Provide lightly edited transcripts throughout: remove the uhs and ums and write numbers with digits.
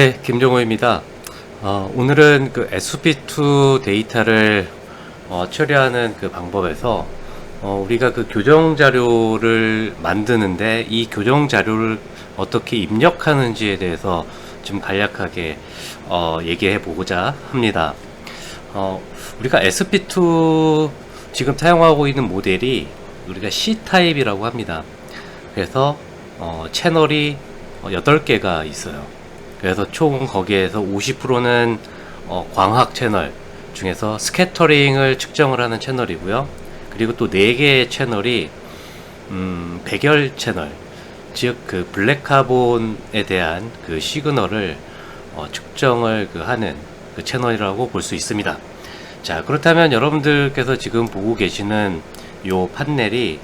네, 김종호입니다. 오늘은 그 SP2 데이터를 처리하는 그 방법에서 우리가 그 교정 자료를 만드는데 이 교정 자료를 어떻게 입력하는지에 대해서 좀 간략하게 얘기해 보고자 합니다. 우리가 SP2 지금 사용하고 있는 모델이 우리가 C타입이라고 합니다. 그래서 채널이 8개가 있어요. 그래서 총 거기에서 50%는 광학 채널 중에서 스캐터링을 측정을 하는 채널이고요. 그리고 또 4개의 채널이 백열 채널, 즉 그 블랙카본에 대한 그 시그널을 측정을 하는 그 채널이라고 볼 수 있습니다. 자, 그렇다면 여러분들께서 지금 보고 계시는 요 판넬이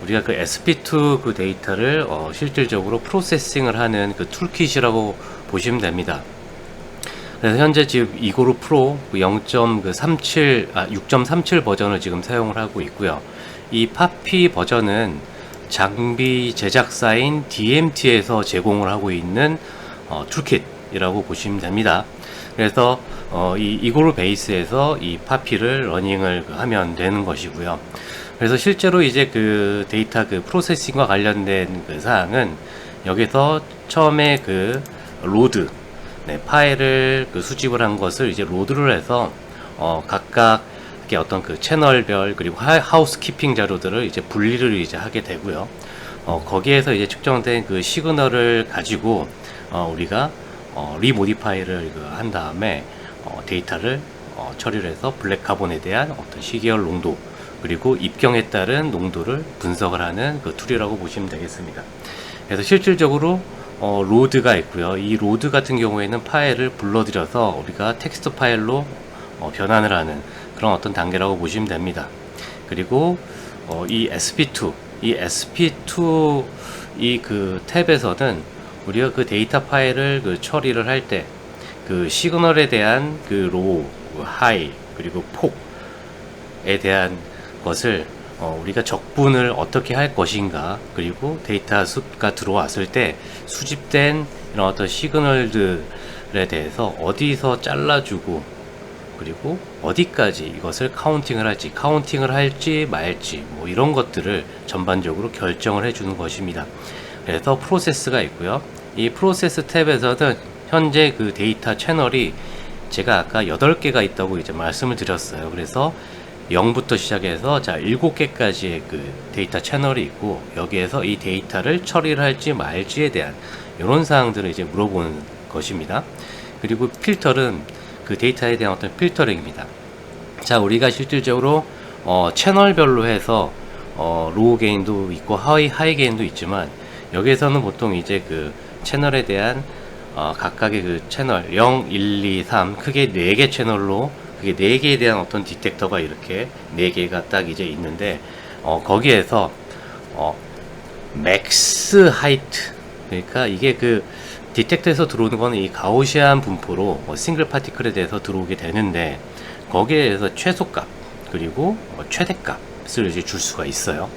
우리가 그 SP2 그 데이터를 실질적으로 프로세싱을 하는 그 툴킷이라고 보시면 됩니다. 그래서 현재 지금 이고루 프로 6.37 버전을 지금 사용을 하고 있고요. 이 파피 버전은 장비 제작사인 DMT에서 제공을 하고 있는 툴킷이라고 보시면 됩니다. 그래서 이 이고루 베이스에서 이 파피를 러닝을 하면 되는 것이고요. 그래서 실제로 이제 그 데이터 그 프로세싱과 관련된 그 사항은 여기서 처음에 그 로드, 파일을 그 수집을 한 것을 이제 로드를 해서 각각 이렇게 어떤 그 채널별 그리고 하우스키핑 자료들을 이제 분리를 이제 하게 되고요. 거기에서 이제 측정된 그 시그널을 가지고 우리가 리모디파이를 한 다음에 데이터를 처리를 해서 블랙카본에 대한 어떤 시계열 농도 그리고 입경에 따른 농도를 분석을 하는 그 툴이라고 보시면 되겠습니다. 그래서 실질적으로 로드가 있고요. 이 로드 같은 경우에는 파일을 불러들여서 우리가 텍스트 파일로 변환을 하는 그런 어떤 단계라고 보시면 됩니다. 그리고 이 SP2 이 그 탭에서는 우리가 그 데이터 파일을 그 처리를 할 때 그 시그널에 대한 그 로우, 하이 그리고 폭에 대한 것을 우리가 적분을 어떻게 할 것인가, 그리고 데이터 수가 들어왔을 때 수집된 이런 어떤 시그널들에 대해서 어디서 잘라주고 그리고 어디까지 이것을 카운팅을 할지 말지 뭐 이런 것들을 전반적으로 결정을 해주는 것입니다. 그래서 프로세스가 있고요. 이 프로세스 탭에서는 현재 그 데이터 채널이 제가 아까 8개가 있다고 이제 말씀을 드렸어요. 그래서 0부터 시작해서 7개까지의 그 데이터 채널이 있고, 여기에서 이 데이터를 처리를 할지 말지에 대한 이런 사항들을 이제 물어보는 것입니다. 그리고 필터는 그 데이터에 대한 어떤 필터링입니다. 자, 우리가 실질적으로 채널별로 해서 로우 게인도 있고 하이 게인도 있지만, 여기에서는 보통 이제 그 채널에 대한 각각의 그 채널 0, 1, 2, 3 크게 4개 채널로, 그게 4개에 대한 어떤 디텍터가 이렇게 4개가 딱 이제 있는데, 거기에서 맥스 하이트, 그러니까 이게 그 디텍터에서 들어오는 거는 이 가우시안 분포로 싱글 파티클에 대해서 들어오게 되는데, 거기에서 최소값 그리고 최대값을 이제 줄 수가 있어요.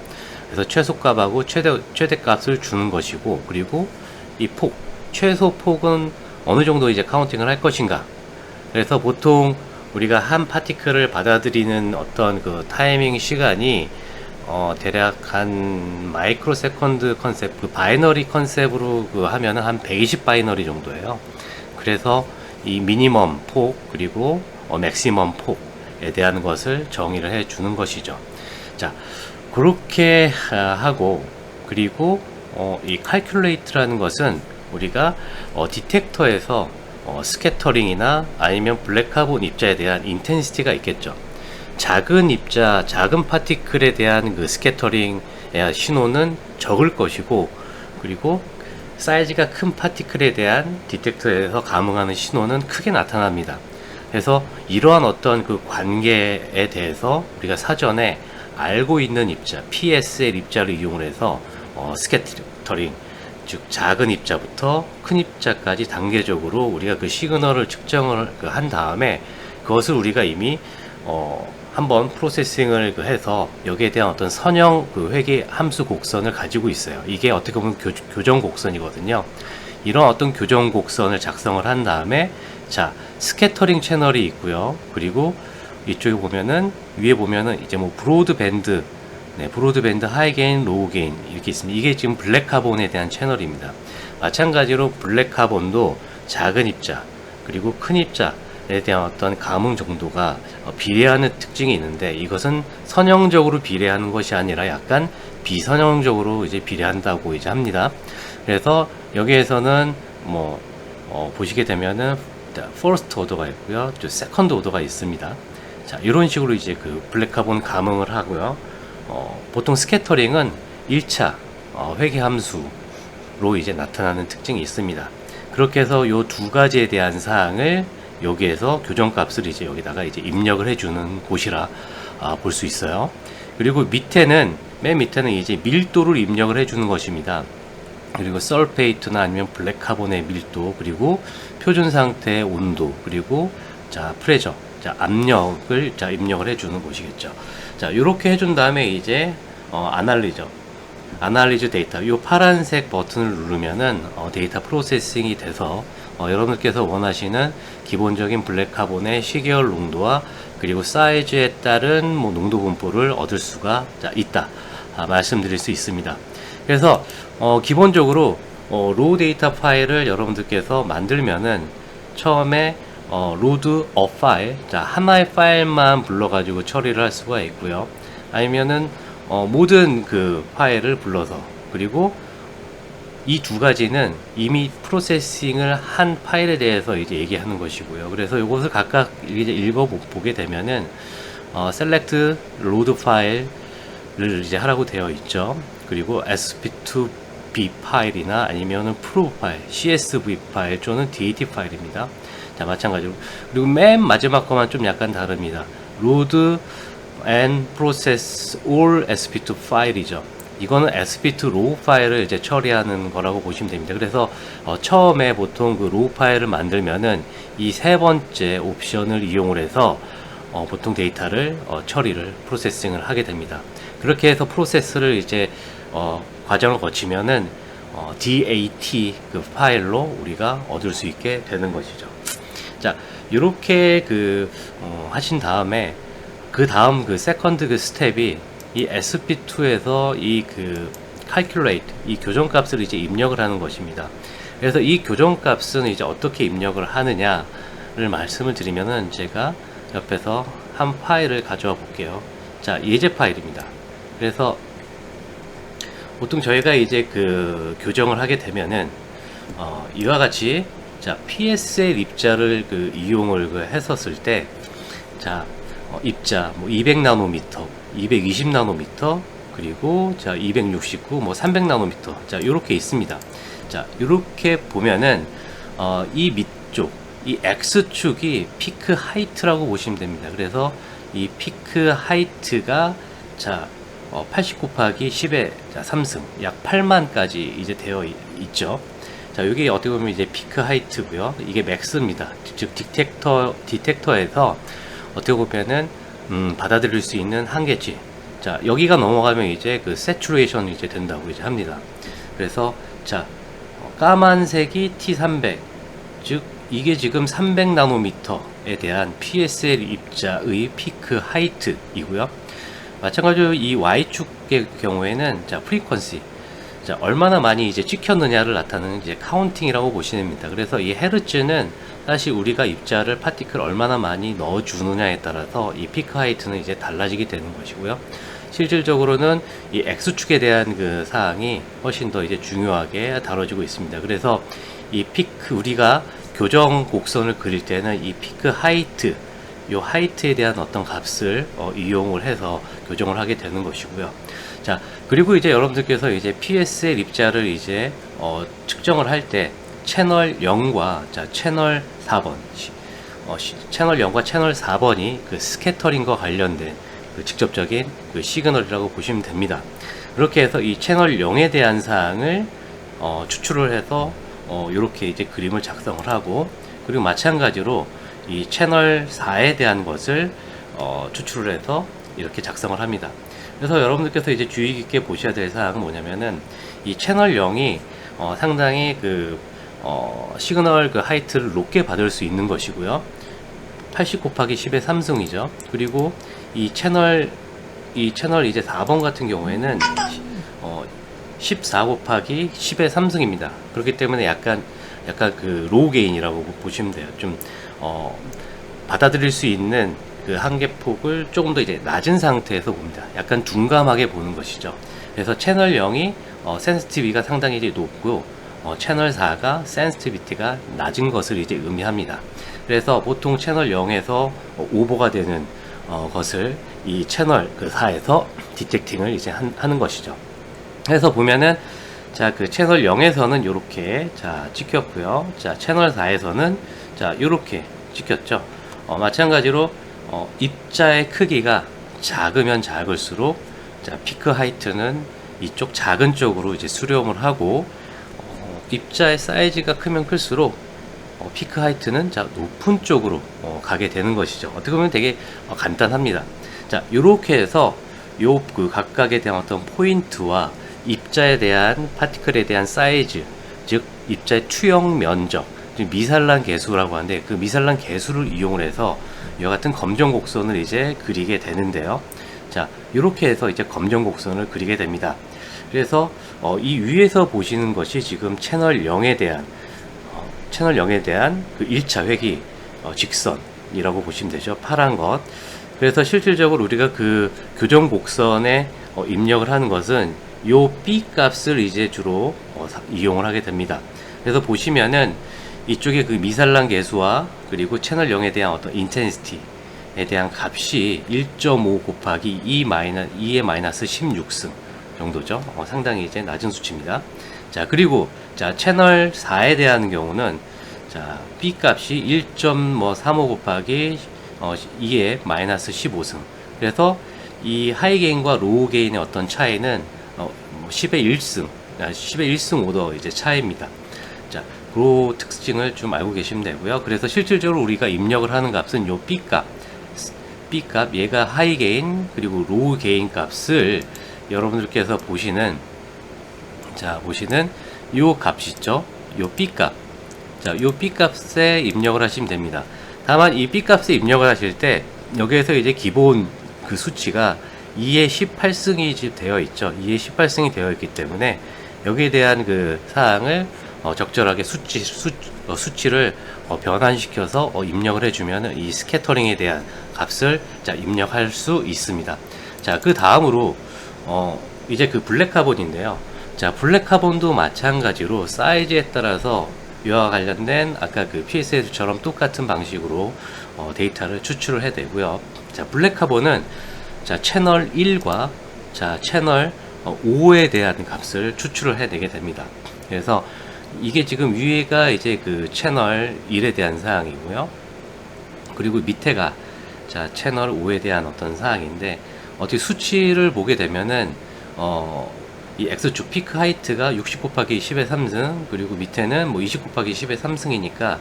그래서 최소값하고 최대값을 주는 것이고, 그리고 이 최소 폭은 어느 정도 이제 카운팅을 할 것인가. 그래서 보통 우리가 한 파티클을 받아들이는 어떤 그 타이밍 시간이 대략 한 마이크로 세컨드 컨셉, 그 바이너리 컨셉으로 하면은 한 120 바이너리 정도예요. 그래서 이 미니멈 폭 그리고 맥시멈 폭에 대한 것을 정의를 해 주는 것이죠. 자, 그렇게 하고, 그리고 이 calculate라는 것은 우리가 디텍터에서 스캐터링이나 아니면 블랙카본 입자에 대한 인텐시티가 있겠죠. 작은 입자, 작은 파티클에 대한 그 스캐터링 신호는 적을 것이고, 그리고 사이즈가 큰 파티클에 대한 디텍터에서 감응하는 신호는 크게 나타납니다. 그래서 이러한 어떤 그 관계에 대해서 우리가 사전에 알고 있는 입자, PSL 입자를 이용을 해서 스캐터링, 즉 작은 입자부터 큰 입자까지 단계적으로 우리가 그 시그널을 측정을 한 다음에, 그것을 우리가 이미 한번 프로세싱을 해서 여기에 대한 어떤 선형 그 회계 함수 곡선을 가지고 있어요. 이게 어떻게 보면 교정 곡선이거든요. 이런 어떤 교정 곡선을 작성을 한 다음에 자, 스캐터링 채널이 있고요. 그리고 이쪽에 보면은 위에 보면은 이제 뭐 브로드밴드, 네, 브로드밴드 하이 게인, 로우 게인 이렇게 있습니다. 이게 지금 블랙 카본에 대한 채널입니다. 마찬가지로 블랙 카본도 작은 입자 그리고 큰 입자에 대한 어떤 감응 정도가 비례하는 특징이 있는데, 이것은 선형적으로 비례하는 것이 아니라 약간 비선형적으로 이제 비례한다고 이제 합니다. 그래서 여기에서는 뭐 보시게 되면은 퍼스트 오더가 있고요, 또 세컨드 오더가 있습니다. 자, 이런 식으로 이제 그 블랙 카본 감응을 하고요. 보통 스캐터링은 1차 회계 함수로 이제 나타나는 특징이 있습니다. 그렇게 해서 이 두 가지에 대한 사항을 여기에서 교정값을 이제 여기다가 이제 입력을 해주는 곳이라 볼 수 있어요. 그리고 밑에는, 맨 밑에는 이제 밀도를 입력을 해주는 것입니다. 그리고 설페이트나 아니면 블랙 카본의 밀도, 그리고 표준 상태의 온도, 그리고 자, 프레저, 자, 압력을 자, 입력을 해주는 곳이겠죠. 자, 이렇게 해준 다음에 이제 아날리즈 데이터, 이 파란색 버튼을 누르면은 데이터 프로세싱이 돼서 여러분들께서 원하시는 기본적인 블랙 카본의 시계열 농도와 그리고 사이즈에 따른 뭐 농도 분포를 얻을 수가 있다, 말씀드릴 수 있습니다. 그래서 기본적으로 로우 데이터 파일을 여러분들께서 만들면은 처음에 로드 어 파일, 자, 하나의 파일만 불러가지고 처리를 할 수가 있고요. 아니면은 모든 그 파일을 불러서, 그리고 이 두 가지는 이미 프로세싱을 한 파일에 대해서 이제 얘기하는 것이고요. 그래서 이것을 각각 이제 읽어보게 되면은 select load 파일을 이제 하라고 되어 있죠. 그리고 sp2b 파일이나 아니면은 prov 파일, csv 파일 또는 dat 파일입니다. 자, 마찬가지로. 그리고 맨 마지막 거만 좀 약간 다릅니다. load and process all sp2 파일이죠. 이거는 sp2 로우 파일을 이제 처리하는 거라고 보시면 됩니다. 그래서 처음에 보통 그 로우 파일을 만들면은 이 세 번째 옵션을 이용을 해서 보통 데이터를 처리를, 프로세싱을 하게 됩니다. 그렇게 해서 프로세스를 이제 과정을 거치면은 dat 그 파일로 우리가 얻을 수 있게 되는 것이죠. 자, 이렇게 하신 다음에 그 다음 그 세컨드 그 스텝이 이 sp2에서 이 calculate, 이 교정값을 이제 입력을 하는 것입니다. 그래서 이 교정값은 이제 어떻게 입력을 하느냐를 말씀을 드리면은, 제가 옆에서 한 파일을 가져와 볼게요. 자, 예제 파일입니다. 그래서 보통 저희가 이제 교정을 하게 되면은 이와 같이, 자, PSL 입자를 이용을 했었을 때, 자, 입자 뭐 200나노미터, 220나노미터, 그리고 자, 269, 뭐 300나노미터, 자, 이렇게 있습니다. 자, 이렇게 보면은 이 밑쪽, 이 X축이 피크 하이트라고 보시면 됩니다. 그래서 이 피크 하이트가 자, 80 곱하기 10의 3승, 약 8만까지 이제 되어 있죠. 자, 이게 어떻게 보면 이제 피크 하이트고요. 이게 맥스입니다. 즉 디텍터에서 어떻게 보면은 받아들일 수 있는 한계치. 자, 여기가 넘어가면 이제 세츄레이션이 이제 된다고 이제 합니다. 그래서 자, 까만색이 T300, 즉 이게 지금 300나노미터에 대한 PSL 입자의 피크 하이트이고요. 마찬가지로 이 Y축의 경우에는 자, 프리퀀시, 자, 얼마나 많이 이제 찍혔느냐를 나타내는 이제 카운팅이라고 보시면 됩니다. 그래서 이 헤르츠는 사실 우리가 입자를 파티클 얼마나 많이 넣어 주느냐에 따라서 이 피크 하이트는 이제 달라지게 되는 것이고요. 실질적으로는 이 X축에 대한 사항이 훨씬 더 이제 중요하게 다뤄지고 있습니다. 그래서 이 피크, 우리가 교정 곡선을 그릴 때는 이 피크 하이트, 요 하이트에 대한 어떤 값을 이용을 해서 교정을 하게 되는 것이고요. 자, 그리고 이제 여러분들께서 이제 PSL 입자를 이제 측정을 할 때 채널 0과 자, 채널 4번, 채널 0과 채널 4번이 스캐터링과 관련된 직접적인 시그널이라고 보시면 됩니다. 그렇게 해서 이 채널 0에 대한 사항을 추출을 해서 이렇게 이제 그림을 작성을 하고, 그리고 마찬가지로 이 채널 4에 대한 것을 추출을 해서 이렇게 작성을 합니다. 그래서 여러분들께서 이제 주의 깊게 보셔야 될 사항은 뭐냐면은, 이 채널 0이 상당히 시그널 그 하이트를 높게 받을 수 있는 것이고요. 80 곱하기 10의 3승이죠. 그리고 이 채널 이제 4번 같은 경우에는 14 곱하기 10의 3승입니다. 그렇기 때문에 약간 그 로우 게인이라고 보시면 돼요. 좀 받아들일 수 있는 그 한계폭을 조금 더 이제 낮은 상태에서 봅니다. 약간 둔감하게 보는 것이죠. 그래서 채널 0이 센시티비티가 상당히 이제 높고 채널 4가 센시티비티가 낮은 것을 이제 의미합니다. 그래서 보통 채널 0에서 오버가 되는 것을 이 채널 그 4에서 디텍팅을 이제 하는 것이죠. 그래서 보면은 자, 그 채널 0에서는 이렇게 자 찍혔고요. 자, 채널 4에서는 자 이렇게 찍혔죠. 마찬가지로 입자의 크기가 작으면 작을수록 자 피크 하이트는 이쪽 작은 쪽으로 이제 수렴을 하고 입자의 사이즈가 크면 클수록 피크 하이트는 자 높은 쪽으로 가게 되는 것이죠. 어떻게 보면 되게 간단합니다. 자, 이렇게 해서 요 그 각각에 대한 어떤 포인트와 입자에 대한 파티클에 대한 사이즈, 즉 입자의 투영 면적, 미산란 계수라고 하는데 그 미산란 계수를 이용을 해서 이와 같은 검정 곡선을 이제 그리게 되는데요. 자, 이렇게 해서 이제 검정 곡선을 그리게 됩니다. 그래서 이 위에서 보시는 것이 지금 채널 0에 대한 그 1차 회기 직선이라고 보시면 되죠. 파란 것. 그래서 실질적으로 우리가 그 교정 곡선에 입력을 하는 것은 요 B 값을 이제 주로 이용을 하게 됩니다. 그래서 보시면은 이쪽에 그 미산란 계수와 그리고 채널 0에 대한 어떤 인텐시티에 대한 값이 1.5 곱하기 2의 마이너스 16승 정도죠. 상당히 이제 낮은 수치입니다. 자, 그리고 자, 채널 4에 대한 경우는 자, B 값이 1.35 곱하기 2의 마이너스 15승. 그래서 이 하이 게인과 로우 게인의 어떤 차이는 10의 1승, 10의 1승 오더 이제 차이입니다. 자, 그 특징을 좀 알고 계시면 되고요. 그래서 실질적으로 우리가 입력을 하는 값은 요 B 값, 얘가 하이 게인 그리고 로우 게인 값을 여러분들께서 보시는 요 값이 있죠. 요 B 값. 자, 요 B 값에 입력을 하시면 됩니다. 다만 이 B 값에 입력을 하실 때 여기에서 이제 기본 그 수치가 2의 18승이 되어 있죠. 2의 18승이 되어 있기 때문에 여기에 대한 그 사항을 적절하게 수치를 변환시켜서 입력을 해주면 이 스캐터링에 대한 값을 자 입력할 수 있습니다. 자, 그 다음으로 이제 그 블랙 카본인데요. 자, 블랙 카본도 마찬가지로 사이즈에 따라서 이와 관련된 아까 그 PSS처럼 똑같은 방식으로 데이터를 추출을 해내고요. 자, 블랙 카본은 자 채널 1과 자 채널 5에 대한 값을 추출을 해내게 됩니다. 그래서 이게 지금 위에가 이제 그 채널 1에 대한 사항이고요. 그리고 밑에가 자 채널 5에 대한 어떤 사항인데 어떻게 수치를 보게 되면은 이 X축 피크 하이트가 60 곱하기 10의 3승 그리고 밑에는 뭐 20 곱하기 10의 3승이니까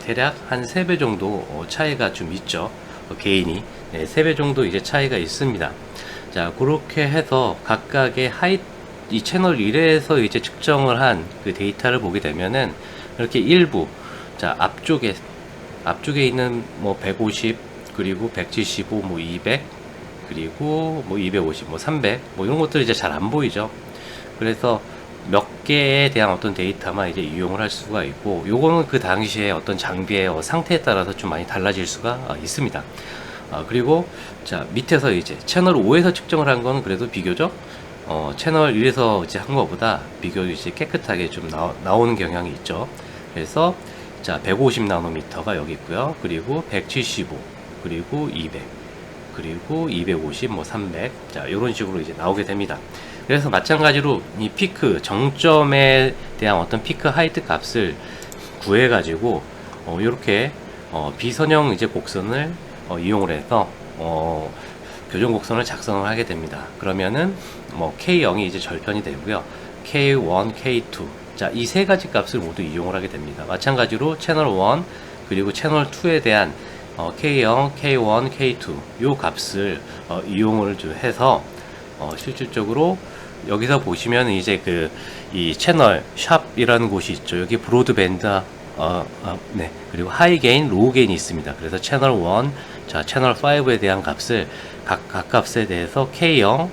대략 한 3배 정도 차이가 좀 있죠. 게인이 3배 정도 이제 차이가 있습니다. 자, 그렇게 해서 각각의 이 채널 1에서 이제 측정을 한 그 데이터를 보게 되면은 이렇게 일부 자 앞쪽에 있는 뭐 150 그리고 175 뭐 200 그리고 뭐 250 뭐 300 뭐 이런 것들이 이제 잘 안 보이죠. 그래서 몇 개에 대한 어떤 데이터만 이제 이용을 할 수가 있고, 요거는 그 당시에 어떤 장비의 상태에 따라서 좀 많이 달라질 수가 있습니다. 그리고 자 밑에서 이제 채널 5에서 측정을 한 거는 그래도 비교적 채널 1에서 이제 한 거보다 비교적 이제 깨끗하게 좀 나오는 경향이 있죠. 그래서 자 150 나노미터가 여기 있고요. 그리고 175 그리고 200 그리고 250 뭐 300 자 이런 식으로 이제 나오게 됩니다. 그래서 마찬가지로 이 피크 정점에 대한 어떤 피크 하이트 값을 구해 가지고 이렇게 비선형 이제 곡선을 이용을 해서 교정 곡선을 작성을 하게 됩니다. 그러면은 뭐 K0이 이제 절편이 되고요. K1, K2 자 이 세 가지 값을 모두 이용을 하게 됩니다. 마찬가지로 채널 1 그리고 채널 2에 대한 K0, K1, K2 요 값을 이용을 해서 실질적으로 여기서 보시면 이제 이 채널 샵이라는 곳이 있죠. 여기 브로드밴드 네. 그리고 하이 게인, 로우 게인이 있습니다. 그래서 채널 1, 자, 채널 5에 대한 값을 각 값에 대해서 K0,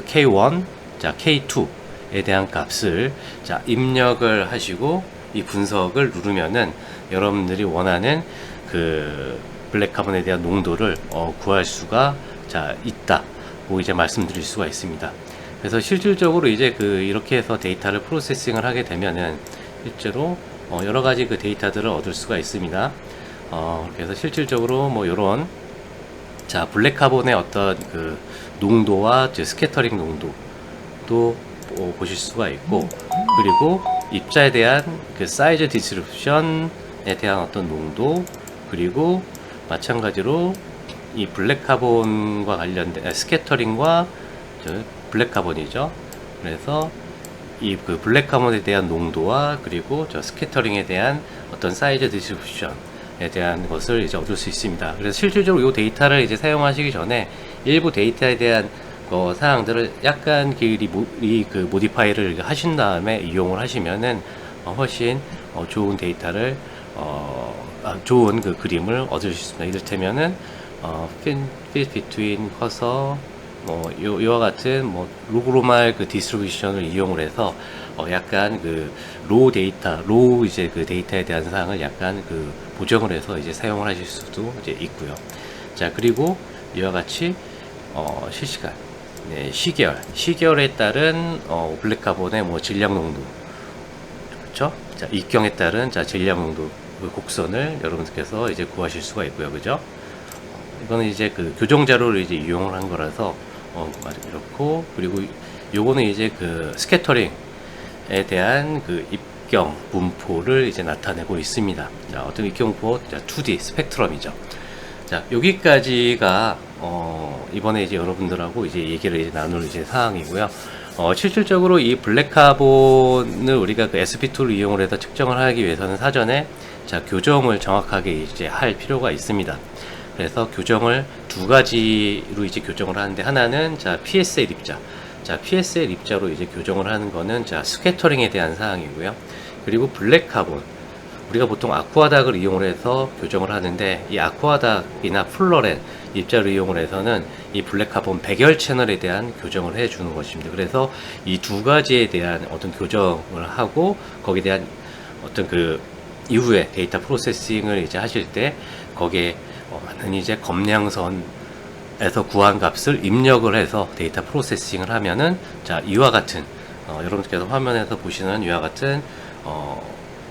K1, 자, K2에 대한 값을 자, 입력을 하시고 이 분석을 누르면은 여러분들이 원하는 블랙카본에 대한 농도를 구할 수가 자, 있다고 이제 말씀드릴 수가 있습니다. 그래서 실질적으로 이제 이렇게 해서 데이터를 프로세싱을 하게 되면은 실제로 여러 가지 데이터들을 얻을 수가 있습니다. 그래서 실질적으로 뭐 요런 자, 블랙카본의 어떤 농도와 스캐터링 농도도 보실 수가 있고, 그리고 입자에 대한 사이즈 디스트리뷰션에 대한 어떤 농도, 그리고 마찬가지로 이 블랙카본과 관련된 스캐터링과 블랙카본이죠. 그래서 이 블랙카본에 대한 농도와 그리고 스캐터링에 대한 어떤 사이즈 디스트리뷰션에 대한 것을 이제 얻을 수 있습니다. 그래서 실질적으로 이 데이터를 이제 사용하시기 전에 일부 데이터에 대한 사항들을 약간 모디파이를 하신 다음에 이용을 하시면은 훨씬 좋은 데이터를 좋은 그림을 얻을 수 있습니다. 이를테면은 fit between 커서 이와 같은 로그로말 디스트리뷰션을 이용을 해서 약간 로우 이제 데이터에 대한 사항을 약간 보정을 해서 이제 사용을 하실 수도 이제 있고요. 자, 그리고 이와 같이 실시간 네, 시계열에 따른 블랙카본의 질량 농도, 그렇죠? 자, 입경에 따른 질량 농도 곡선을 여러분들께서 이제 구하실 수가 있고요, 그죠? 이거는 이제 교정 자료를 이제 이용을 한 거라서 이렇고, 그리고 요거는 이제 스캐터링에 대한 입경 분포를 이제 나타내고 있습니다. 자, 어떤 입경 분포, 자, 2D 스펙트럼이죠. 자, 여기까지가 이번에 이제 여러분들하고 이제 얘기를 이제 나눌 이제 사항이고요. 실질적으로 이 블랙카본을 우리가 sp2를 이용을 해서 측정을 하기 위해서는 사전에 자, 교정을 정확하게 이제 할 필요가 있습니다. 그래서 교정을 두 가지로 이제 교정을 하는데, 하나는 자, PSL 입자. 자, PSL 입자로 이제 교정을 하는 거는 자, 스캐터링에 대한 사항이고요. 그리고 블랙카본. 우리가 보통 아쿠아닥을 이용을 해서 교정을 하는데, 이 아쿠아닥이나 플러렌 입자를 이용을 해서는 이 블랙카본 백열 채널에 대한 교정을 해 주는 것입니다. 그래서 이 두 가지에 대한 어떤 교정을 하고, 거기에 대한 어떤 이후에 데이터 프로세싱을 이제 하실 때 거기에 많은 이제 검량선에서 구한 값을 입력을 해서 데이터 프로세싱을 하면은 자, 이와 같은 여러분께서 화면에서 보시는 이와 같은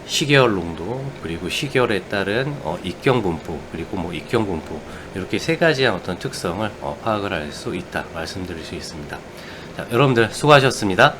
시계열 농도, 그리고 시계열에 따른 입경 분포, 그리고 입경 분포, 이렇게 세 가지의 어떤 특성을 파악을 할 수 있다 말씀드릴 수 있습니다. 자, 여러분들 수고하셨습니다.